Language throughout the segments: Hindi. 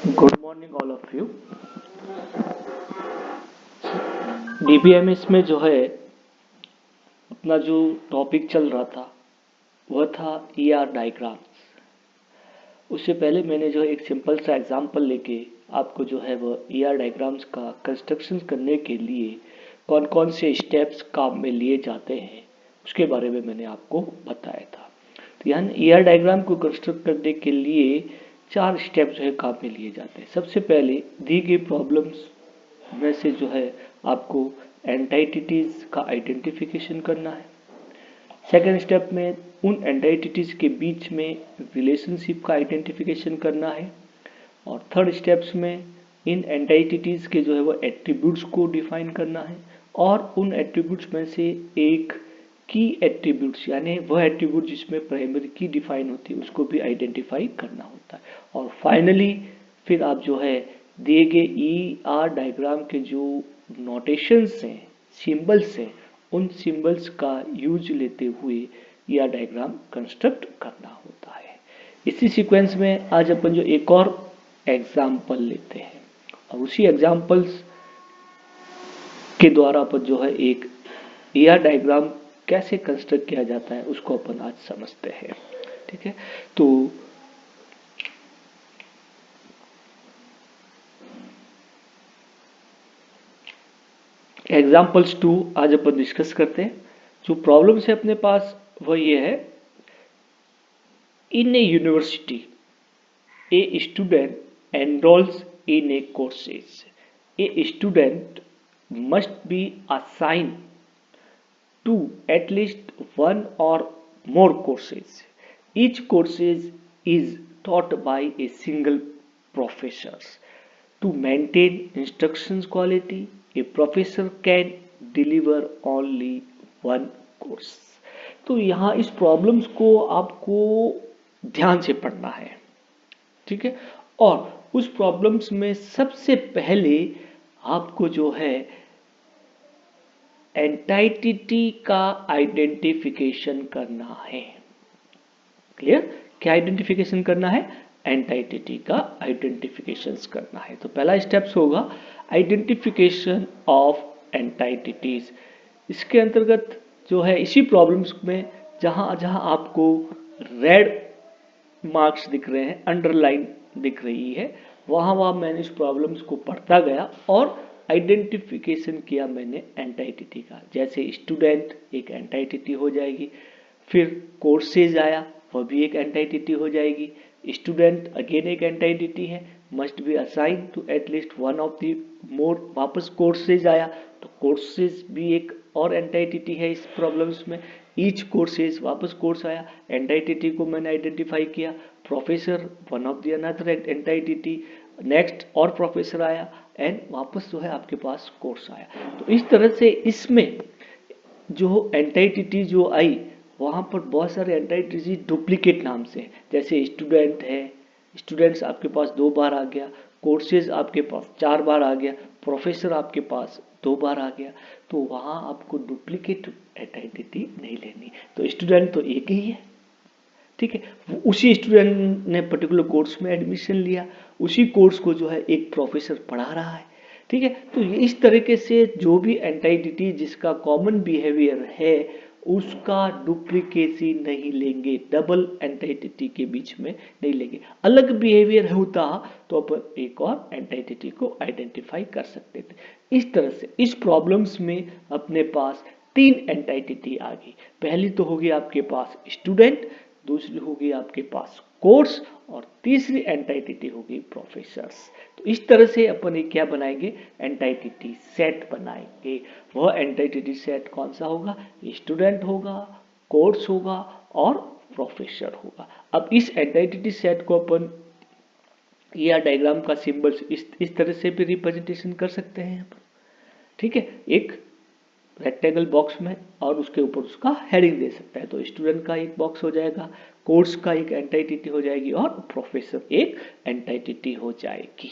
Good morning all of you. DBMS में जो है अपना जो टॉपिक चल रहा था वह था ईआर डायग्राम्स। उससे पहले मैंने जो एक सिंपल सा एग्जांपल लेके आपको जो है वह ईआर डायग्राम्स का कंस्ट्रक्शन करने के लिए कौन कौन से स्टेप्स काम में लिए जाते हैं उसके बारे में मैंने आपको बताया था। तो यहाँ ईआर डायग्राम को कंस्ट्रक्ट करने के लिए 4 स्टेप जो है काम में लिए जाते हैं। सबसे पहले दी गई प्रॉब्लम्स में से जो है आपको एंटाइटिटीज का आइडेंटिफिकेशन करना है। सेकेंड स्टेप में उन एंटाइटिटीज के बीच में रिलेशनशिप का आइडेंटिफिकेशन करना है। और थर्ड स्टेप्स में इन एंटाइटिटीज के जो है वो एट्रीब्यूट्स को डिफाइन करना है और उन एट्रीब्यूट्स में से एक की एट्रीब्यूट्स यानी वह एट्रीब्यूट जिसमें प्राइमरी की डिफाइन होती है उसको भी आइडेंटिफाई करना होता है। और फाइनली फिर आप जो है दिए गए ई आर डायग्राम के जो नोटेशंस हैं, सिंबल्स हैं, उन सिंबल्स का यूज लेते हुए यह डायग्राम कंस्ट्रक्ट करना होता है। इसी सीक्वेंस में आज अपन जो एक और एग्जाम्पल लेते हैं और उसी एग्जाम्पल्स के द्वारा अपन जो है एक यह डायग्राम कैसे कंस्ट्रक्ट किया जाता है उसको अपन आज समझते हैं। ठीक है, तो एग्जाम्पल्स 2 आज अपन डिस्कस करते हैं। जो प्रॉब्लम्स है अपने पास वह ये है, इन ए university a student enrolls in a courses. A student must be assigned to at least one or more courses. Each courses is taught by a single professor. To maintain instructions quality, a professor can deliver only one course. तो यहाँ इस प्रॉब्लम्स को आपको ध्यान से पढ़ना है। ठीक है, और उस प्रॉब्लम्स में सबसे पहले आपको जो है एंटाइटिटी का आइडेंटिफिकेशन करना है। क्लियर? क्या आइडेंटिफिकेशन करना है? एंटाइटिटी का आइडेंटिफिकेशन करना है। तो पहला स्टेप्स होगा आइडेंटिफिकेशन ऑफ एंटाइटिटीज। इसके अंतर्गत जो है इसी प्रॉब्लम्स में जहां जहां आपको रेड मार्क्स दिख रहे हैं, अंडरलाइन दिख रही है, वहां वहां मैंने इस प्रॉब्लम्स को पढ़ता गया और आइडेंटिफिकेशन किया मैंने एंटाइटिटी का। जैसे स्टूडेंट एक एंटाइटिटी हो जाएगी, फिर कोर्सेज आया वह भी एक एंटाइटिटी हो जाएगी। स्टूडेंट अगेन एक एंटाइटिटी है, must be assign to at least one of the more. वापस कोर्सेज आया तो कोर्सेज भी एक और एंटाइटिटी है इस प्रॉब्लम्स में। ईच कोर्सेज वापस कोर्स आया, एंटाइटिटी को मैंने आइडेंटिफाई किया। Professor one of the another entity, next और प्रोफेसर आया एंड वापस जो है आपके पास कोर्स आया। तो इस तरह से इसमें जो एंटाइटिटी जो आई वहां पर बहुत सारे एंटाइटिटी डुप्लीकेट नाम से, जैसे स्टूडेंट है, स्टूडेंट्स आपके पास 2 बार आ गया, कोर्सेज आपके पास 4 बार आ गया, प्रोफेसर आपके पास 2 बार आ गया। तो वहां आपको डुप्लीकेट एंटाइटिटी नहीं लेनी। तो स्टूडेंट तो एक ही है, ठीक है, उसी स्टूडेंट ने पर्टिकुलर कोर्स में एडमिशन लिया, उसी कोर्स को जो है एक प्रोफेसर पढ़ा रहा है। ठीक है, तो इस तरीके से जो भी एंटाइटिटी जिसका कॉमन बिहेवियर है उसका डुप्लीकेसी नहीं लेंगे, डबल एंटाइटिटी के बीच में नहीं लेंगे। अलग बिहेवियर होता तो अपन एक और एंटाइटिटी को आइडेंटिफाई कर सकते थे। इस तरह से इस प्रॉब्लम्स में अपने पास 3 एंटाइटिटी आ गई। पहली तो होगी आपके पास स्टूडेंट, दूसरी होगी आपके पास कोर्स और तीसरी एंटाइटिटी होगी प्रोफेसर्स। तो इस तरह से अपन एक क्या बनाएंगे, एंटाइटिटी सेट बनाएंगे। वह एंटाइटिटी सेट कौन सा होगा? स्टूडेंट होगा, कोर्स होगा और प्रोफेसर होगा। अब इस एंटाइटिटी सेट को अपन या डायग्राम का सिंबल्स इस तरह से भी रिप्रेजेंटेशन कर सकते हैं अपन। ठीक है, एक रेक्टेंगल बॉक्स में और उसके ऊपर उसका हेडिंग दे सकता है। तो स्टूडेंट का एक बॉक्स हो जाएगा, कोर्स का एक एंटाइटिटी हो जाएगी और प्रोफेसर एक एंटाइटिटी हो जाएगी।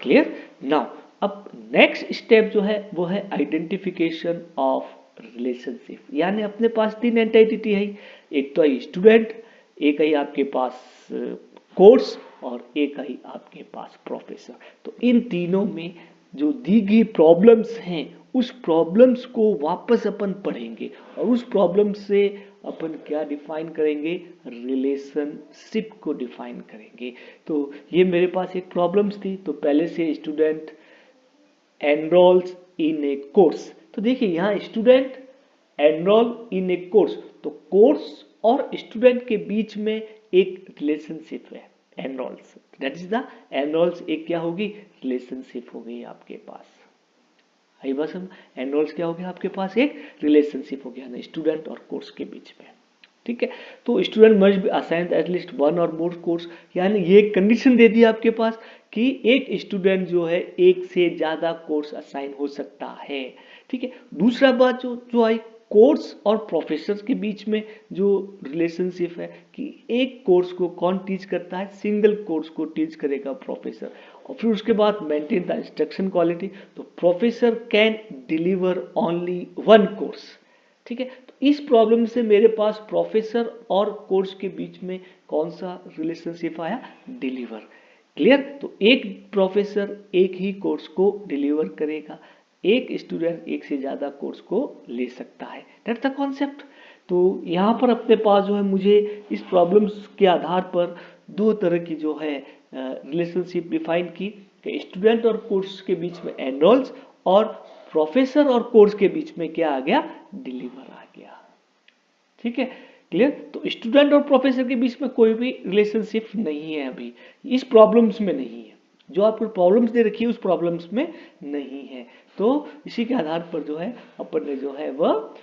क्लियर? नाउ अब नेक्स्ट स्टेप जो है वो है आइडेंटिफिकेशन ऑफ रिलेशनशिप। यानी अपने पास 3 एंटाइटिटी है, एक तो आई स्टूडेंट, एक आई आपके पास कोर्स और एक आई आपके पास प्रोफेसर। तो इन तीनों में जो दी गई प्रॉब्लम्स हैं उस प्रॉब्लम्स को वापस अपन पढ़ेंगे और उस प्रॉब्लम से अपन क्या डिफाइन करेंगे, रिलेशनशिप को डिफाइन करेंगे। तो ये मेरे पास एक प्रॉब्लम्स थी। तो पहले से स्टूडेंट एनरोल्स इन ए कोर्स, तो देखिए यहाँ स्टूडेंट एनरोल इन ए कोर्स, तो कोर्स और स्टूडेंट के बीच में एक रिलेशनशिप है, एनरोल्स, दैट इज द एनरोल्स, एक क्या होगी, रिलेशनशिप हो गई आपके पास। आई बस हम एनरोल्स क्या हो गया आपके पास, एक रिलेशनशिप हो गया ना स्टूडेंट और कोर्स के बीच में। ठीक है, तो student must be assigned at least one और मोर कोर्स, यानी ये कंडीशन दे दी आपके पास कि एक स्टूडेंट जो है एक से ज्यादा कोर्स असाइन हो सकता है। ठीक है, दूसरा बात जो आई, कोर्स और प्रोफेसर के बीच में जो रिलेशनशिप है कि एक कोर्स को कौन टीच करता है, सिंगल कोर्स को टीच करेगा प्रोफेसर। और फिर उसके बाद मेंटेन द इंस्ट्रक्शन क्वालिटी, तो professor can deliver only one course. ठीक है, तो इस प्रॉब्लम से मेरे पास प्रोफेसर और कोर्स के बीच में कौन सा रिलेशनशिप आया, डिलीवर। क्लियर, तो एक प्रोफेसर एक ही कोर्स को डिलीवर करेगा, एक स्टूडेंट एक से ज्यादा कोर्स को ले सकता है, दैट्स द कॉन्सेप्ट। तो यहाँ पर अपने पास जो है मुझे इस प्रॉब्लम्स के आधार पर दो तरह की जो है रिलेशनशिप डिफाइन की कि स्टूडेंट और कोर्स के बीच में एनरोल्स और प्रोफेसर और कोर्स के बीच में क्या आ गया, डिलीवर आ गया। ठीक है, क्लियर। तो स्टूडेंट और प्रोफेसर के बीच में कोई भी रिलेशनशिप नहीं है, अभी इस प्रॉब्लम्स में नहीं है, जो आपको प्रॉब्लम्स दे रखी है उस प्रॉब्लम्स में नहीं है। तो इसी के आधार पर जो है अपन ने जो है वह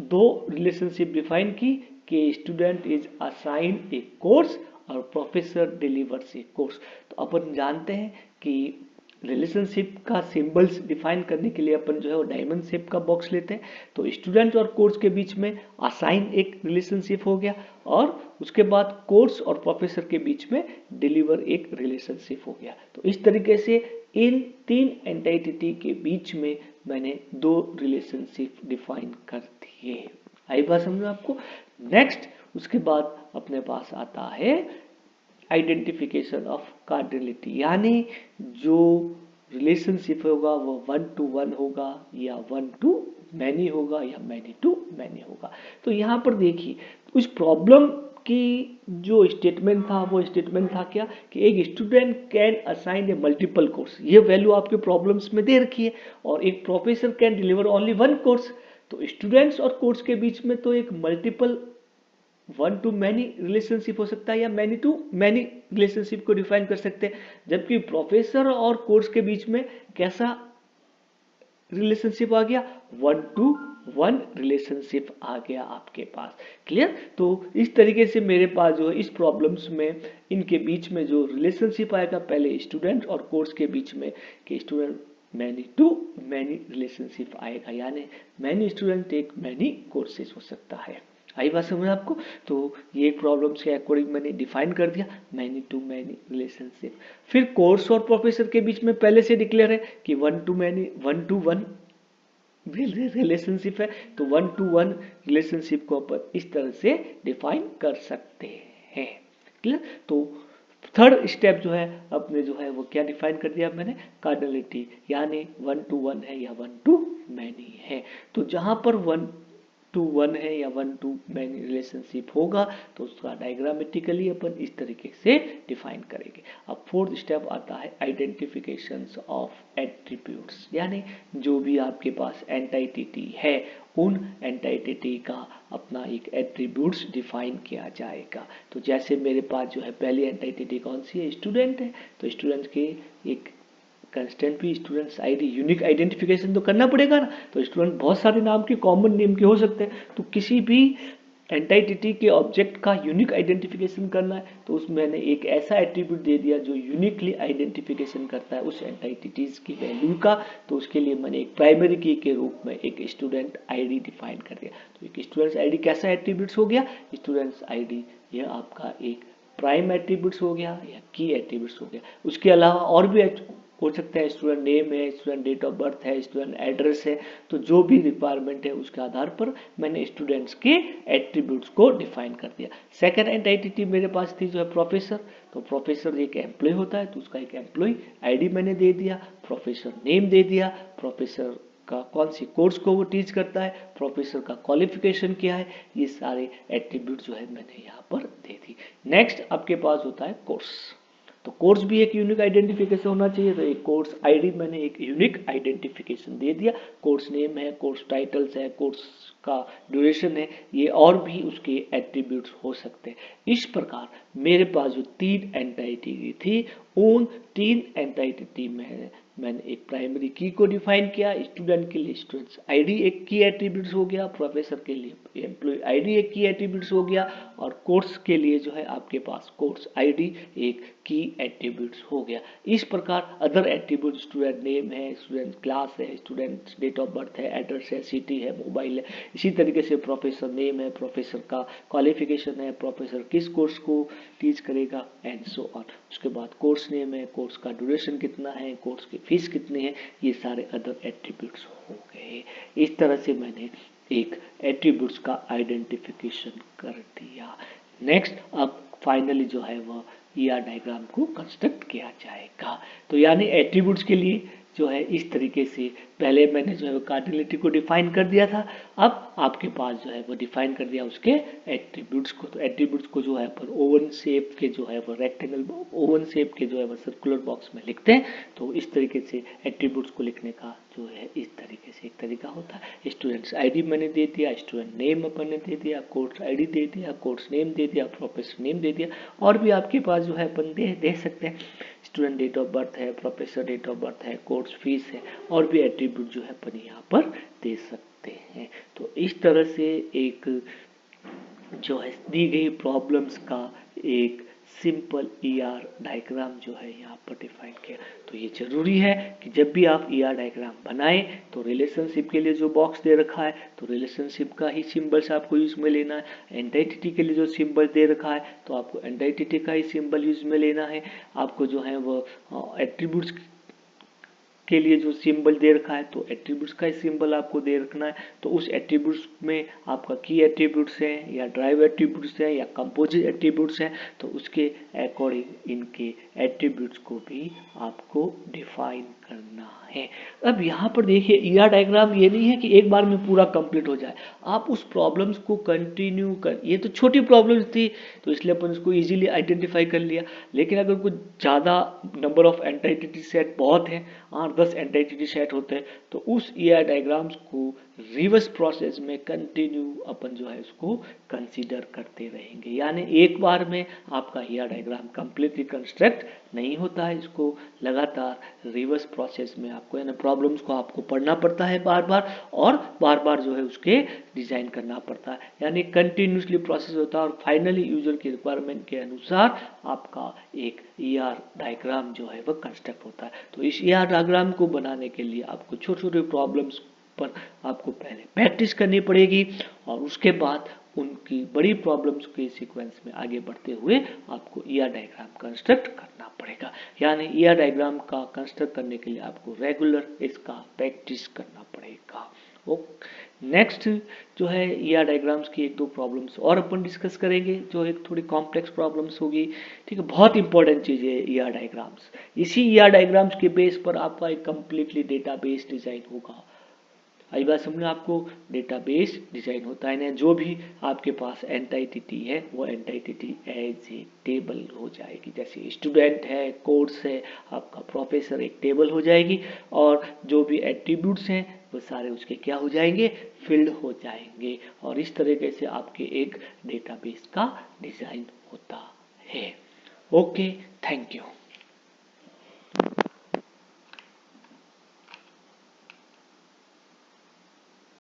दो रिलेशनशिप डिफाइन की कि student is assigned A course और प्रोफेसर डिलीवर्स ए कोर्स। तो अपन जानते हैं कि रिलेशनशिप का सिंबल्स डिफाइन करने के लिए अपन जो है वो डायमंड शेप का बॉक्स लेते हैं। तो स्टूडेंट और कोर्स के बीच में असाइन एक रिलेशनशिप हो गया और उसके बाद कोर्स और प्रोफेसर के बीच में डिलीवर एक रिलेशनशिप हो गया। तो इस तरीके से इन तीन एंटिटी के बीच में मैंने दो रिलेशनशिप डिफाइन कर दिए। आई बात समझ आपको। नेक्स्ट उसके बाद अपने पास आता है आइडेंटिफिकेशन ऑफ कार्डिनलिटी, यानी जो रिलेशनशिप होगा वो 1 to 1 होगा या 1 to मैनी होगा या मैनी टू मैनी होगा। तो यहाँ पर देखिए उस प्रॉब्लम की जो स्टेटमेंट था वो स्टेटमेंट था क्या कि एक student can assign A multiple course, ये वैल्यू आपके प्रॉब्लम्स में दे रखी है, और एक professor can deliver only one course. तो स्टूडेंट्स और कोर्स के बीच में तो एक मल्टीपल 1 to मैनी रिलेशनशिप हो सकता है या मैनी टू मैनी रिलेशनशिप को डिफाइन कर सकते हैं, जबकि प्रोफेसर और कोर्स के बीच में कैसा रिलेशनशिप आ गया, 1 to 1 रिलेशनशिप आ गया आपके पास। क्लियर। तो इस तरीके से मेरे पास जो है इस प्रॉब्लम्स में इनके बीच में जो रिलेशनशिप आएगा पहले स्टूडेंट और कोर्स के बीच में कि student many to many relationship आएगा, यानी many student take many courses हो सकता है। आई बात समझ आपको। तो ये प्रॉब्लम्स के अकॉर्डिंग मैंने डिफाइन कर दिया मैनी टू मैनी रिलेशनशिप। फिर कोर्स और प्रोफेसर के बीच में पहले से डिक्लेयर है कि 1 to 1 रिलेशनशिप है, तो 1 to 1 रिलेशनशिप को अपन इस तरह से डिफाइन कर सकते हैं। क्लियर। तो थर्ड स्टेप जो है अपने जो है वो क्या डिफाइन कर दिया मैंने, कार्डिनलिटी, यानी 1 to 1 है या 1 to मैनी है। तो जहां पर 1 to 1 है या 1 to मैनी रिलेशनशिप होगा तो उसका डायग्रामेटिकली अपन इस तरीके से डिफाइन करेंगे। अब फोर्थ स्टेप आता है आइडेंटिफिकेशन ऑफ एट्रीब्यूट्स, यानी जो भी आपके पास एंटिटी है उन एंटिटी का अपना एक एट्रीब्यूट्स डिफाइन किया जाएगा। तो जैसे मेरे पास जो है पहली एंटिटी कौन सी है, स्टूडेंट है, तो स्टूडेंट के एक कंस्टेंट भी स्टूडेंट्स आईडी यूनिक आइडेंटिफिकेशन तो करना पड़ेगा ना। तो स्टूडेंट बहुत सारे नाम के कॉमन नेम के हो सकते हैं, तो किसी भी एंटिटी के ऑब्जेक्ट का यूनिक आइडेंटिफिकेशन करना है तो उसमें मैंने एक ऐसा एट्रीब्यूट दे दिया जो यूनिकली आइडेंटिफिकेशन करता है उस एंटिटीज की वैल्यू का। तो उसके लिए मैंने एक प्राइमरी की के रूप में एक स्टूडेंट आईडी डिफाइन कर दिया। तो एक स्टूडेंट्स आईडी कैसा एट्रीब्यूट्स हो गया, स्टूडेंट्स आईडी यह आपका एक प्राइम एट्रीब्यूट्स हो गया या की एट्रीब्यूट्स हो गया। उसके अलावा और भी हो सकता है स्टूडेंट नेम है, स्टूडेंट डेट ऑफ बर्थ है, स्टूडेंट एड्रेस है। तो जो भी रिक्वायरमेंट है उसके आधार पर मैंने स्टूडेंट्स के एट्रीब्यूट्स को डिफाइन कर दिया। सेकंड एंटिटी मेरे पास थी जो है प्रोफेसर। तो प्रोफेसर एक एम्प्लॉय होता है, तो उसका एक एम्प्लॉय आईडी मैंने दे दिया, प्रोफेसर नेम दे दिया, प्रोफेसर का कौन सी कोर्स को वो टीच करता है, प्रोफेसर का क्वालिफिकेशन क्या है, ये सारे एट्रीब्यूट जो है मैंने यहाँ पर दे दी। नेक्स्ट आपके पास होता है कोर्स। तो कोर्स भी एक यूनिक आइडेंटिफिकेशन होना चाहिए, तो एक कोर्स आईडी मैंने एक यूनिक आइडेंटिफिकेशन दे दिया। कोर्स नेम है, कोर्स टाइटल्स है, कोर्स का ड्यूरेशन है, ये और भी उसके एट्रीब्यूट्स हो सकते हैं। इस प्रकार मेरे पास जो 3 एंटिटी थी, उन 3 एंटिटी में मैंने एक प्राइमरी की को डिफाइन किया। स्टूडेंट के लिए स्टूडेंट्स आईडी एक की एट्रीब्यूट्स हो गया, प्रोफेसर के लिए एम्प्लॉय आईडी एक की एट्रीब्यूट्स हो गया, और कोर्स के लिए जो है आपके पास कोर्स आईडी एक की एट्रीब्यूट्स हो गया। इस प्रकार अदर एट्रीब्यूट स्टूडेंट नेम है, स्टूडेंट क्लास है, स्टूडेंट डेट ऑफ बर्थ है, एड्रेस है, सिटी है, मोबाइल है। इसी तरीके से प्रोफेसर नेम है, प्रोफेसर का क्वालिफिकेशन है, प्रोफेसर किस कोर्स को टीच करेगा, एंड सो ऑन। उसके बाद कोर्स नेम है, कोर्स का ड्यूरेशन कितना है, कोर्स की फीस कितनी है, ये सारे अदर एट्रीब्यूट्स हो गए। इस तरह से मैंने एक एट्रीब्यूट्स का आइडेंटिफिकेशन कर दिया। नेक्स्ट अब फाइनली जो है वह ईआर डायग्राम को कंस्ट्रक्ट किया जाएगा। तो यानी एट्रीब्यूट्स के लिए जो है इस तरीके से पहले मैंने जो है वो कार्डिनलिटी को डिफाइन कर दिया था, अब आपके पास जो है वो डिफाइन कर दिया उसके एट्रीब्यूट्स को। तो एट्रीब्यूट्स को जो है पर ओवन शेप के जो है वो रेक्टेंगल ओवन शेप के जो है वो सर्कुलर बॉक्स में लिखते हैं। तो इस तरीके से एट्रीब्यूट्स को लिखने का जो है इस तरीके से एक तरीका होता है। स्टूडेंट्स आईडी मैंने दे दिया, स्टूडेंट नेम अपन ने दे दिया, कोर्स आईडी दे दिया, कोर्स नेम दे दिया, प्रोफेसर नेम दे दिया, और भी आपके पास जो है अपन दे सकते हैं। स्टूडेंट डेट ऑफ बर्थ है, प्रोफेसर डेट ऑफ बर्थ है, कोर्स फीस है, और भी एट्रीब्यूट जो है अपन यहाँ पर दे सकते हैं। तो इस तरह से एक जो है दी गई प्रॉब्लम्स का एक सिंपल ईआर डायग्राम जो है यहाँ पर डिफाइन किया। तो ये जरूरी है कि जब भी आप ईआर डायग्राम बनाएं तो रिलेशनशिप के लिए जो बॉक्स दे रखा है तो रिलेशनशिप का ही सिंबल्स आपको यूज में लेना है। एंटिटी के लिए जो सिंबल दे रखा है तो आपको एंटिटी का ही सिंबल यूज में लेना है। आपको जो है वो एट्रीब्यूट्स के लिए जो सिंबल दे रखा है तो एट्रीब्यूट्स का सिंबल आपको दे रखना है। तो उस एट्रीब्यूट्स में आपका की एट्रीब्यूट्स है या ड्राइव एट्रीब्यूट्स है या कंपोजिट एट्रीब्यूट्स है, तो उसके अकॉर्डिंग इनके एट्रीब्यूट्स को भी आपको डिफाइन करना है। अब यहाँ पर देखिए ईआर डायग्राम ये नहीं है कि एक बार में पूरा कंप्लीट हो जाए, आप उस प्रॉब्लम्स को कंटिन्यू कर, ये तो छोटी प्रॉब्लम्स थी तो इसलिए अपन उसको इजीली आइडेंटिफाई कर लिया। लेकिन अगर कुछ ज़्यादा नंबर ऑफ एंटिटी सेट बहुत है, 8-10 एंटिटी सेट होते हैं, तो उस ईआर डायग्राम्स को रिवर्स प्रोसेस में कंटिन्यू अपन जो है उसको कंसीडर करते रहेंगे। यानी एक बार में आपका ईआर डायग्राम कंप्लीटली कंस्ट्रक्ट नहीं होता है, इसको लगातार रिवर्स प्रोसेस में आपको यानी प्रॉब्लम्स को आपको पढ़ना पड़ता है बार बार, और बार बार जो है उसके डिजाइन करना पड़ता है, यानी कंटिन्यूसली प्रोसेस होता है, और फाइनली यूजर की रिक्वायरमेंट के अनुसार आपका एक ईआर डायग्राम जो है वह कंस्ट्रक्ट होता है। तो इस ईआर डायग्राम को बनाने के लिए आपको छोटे छोटे प्रॉब्लम्स पर आपको पहले प्रैक्टिस करनी पड़ेगी, और उसके बाद उनकी बड़ी प्रॉब्लम्स के सीक्वेंस में आगे बढ़ते हुए आपको ईआर डायग्राम कंस्ट्रक्ट करना पड़ेगा। यानी ईआर डायग्राम का कंस्ट्रक्ट करने के लिए आपको रेगुलर इसका प्रैक्टिस करना पड़ेगा। नेक्स्ट जो है ईआर डायग्राम्स की 1-2 प्रॉब्लम्स और अपन डिस्कस करेंगे, जो एक थोड़ी कॉम्प्लेक्स प्रॉब्लम्स होगी। ठीक है, बहुत इंपॉर्टेंट चीज है ईआर डायग्राम्स। इसी ईआर डायग्राम्स के बेस पर आपका एक कंप्लीटली डेटाबेस डिजाइन होगा। आई बात समझ में आपको, डेटाबेस डिजाइन होता है ना, जो भी आपके पास एंटिटी है वो एंटिटी एज ए टेबल हो जाएगी। जैसे स्टूडेंट है, कोर्स है, आपका प्रोफेसर एक टेबल हो जाएगी, और जो भी एट्रीब्यूट्स हैं वो सारे उसके क्या हो जाएंगे, फील्ड हो जाएंगे। और इस तरीके से आपके एक डेटाबेस का डिजाइन होता है। Okay, thank you.